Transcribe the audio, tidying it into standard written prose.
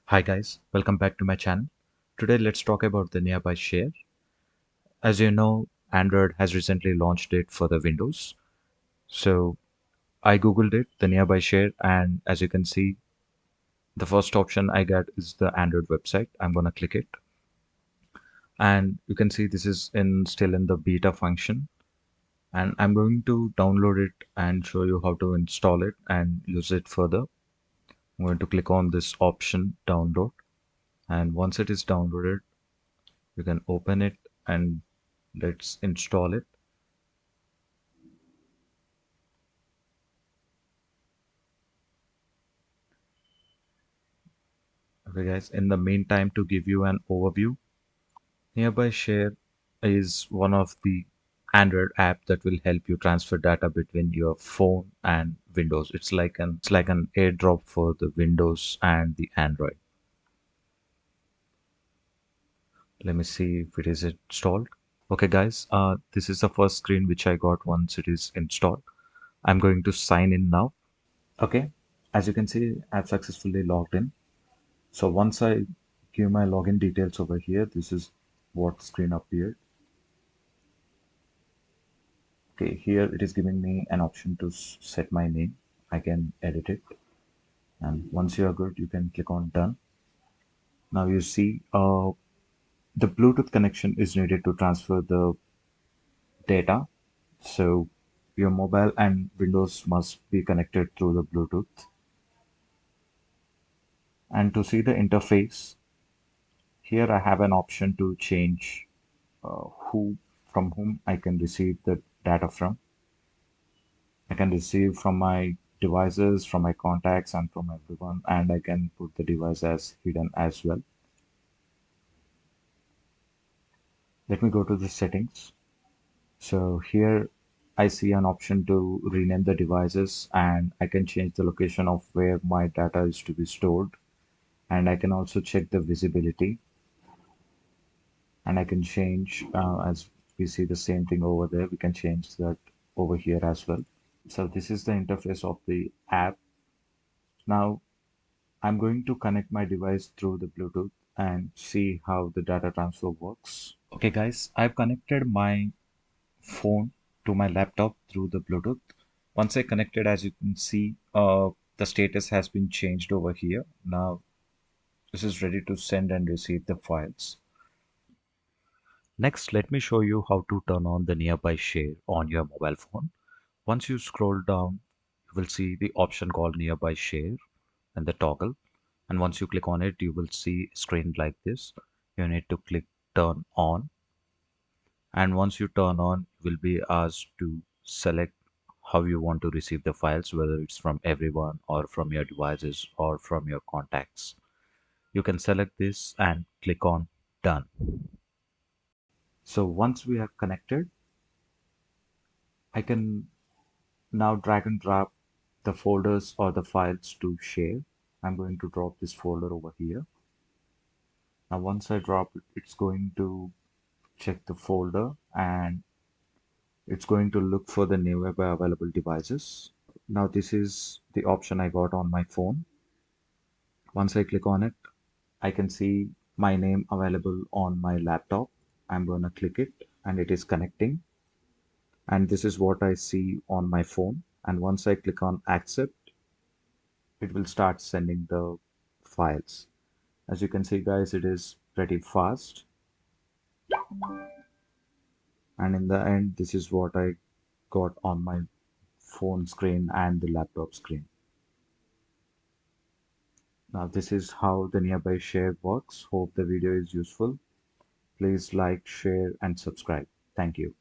Hi guys, welcome back to my channel. Today let's talk about the Nearby Share. As you know, Android has recently launched it for the Windows. So I googled it, the Nearby Share, and as you can see, the first option I get is the Android website. I'm gonna click it. And you can see this is still in the beta function. And I'm going to download it and show you how to install it and use it further. I'm going to click on this option, download. And once it is downloaded, you can open it and let's install it. Okay guys, in the meantime, to give you an overview, Nearby Share is one of the Android app that will help you transfer data between your phone and Windows. It's like an airdrop for the Windows and the Android. Let me see if it is installed. Okay guys, this is the first screen which I got once it is installed. I'm going to sign in now. Okay, as you can see, I've successfully logged in. So once I give my login details over here, this is what screen appeared. Okay, here it is giving me an option to set my name. I can edit it, and once you are good, you can click on done. Now you see the Bluetooth connection is needed to transfer the data. So your mobile and Windows must be connected through the Bluetooth. And to see the interface, here I have an option to change who from whom I can receive the data from. I can receive from my devices, from my contacts, and from everyone, and I can put the device as hidden as well. Let me go to the settings. So here I see an option to rename the devices, and I can change the location of where my data is to be stored, and I can also check the visibility, and I can change as we see the same thing over there. We can change that over here as well. So this is the interface of the app. Now I'm going to connect my device through the Bluetooth and see how the data transfer works. Okay guys, I've connected my phone to my laptop through the Bluetooth. Once I connected, as you can see, the status has been changed over here. Now this is ready to send and receive the files. Next, let me show you how to turn on the Nearby Share on your mobile phone. Once you scroll down, you will see the option called Nearby Share and the toggle. And once you click on it, you will see a screen like this. You need to click turn on. And once you turn on, you will be asked to select how you want to receive the files, whether it's from everyone or from your devices or from your contacts. You can select this and click on done. So once we are connected, I can now drag and drop the folders or the files to share. I'm going to drop this folder over here. Now once I drop it, it's going to check the folder and it's going to look for the nearby available devices. Now this is the option I got on my phone. Once I click on it, I can see my name available on my laptop. I'm going to click it and it is connecting. And this is what I see on my phone. And once I click on accept, it will start sending the files. As you can see guys, it is pretty fast. And in the end, this is what I got on my phone screen and the laptop screen. Now this is how the Nearby Share works. Hope the video is useful. Please like, share and subscribe. Thank you.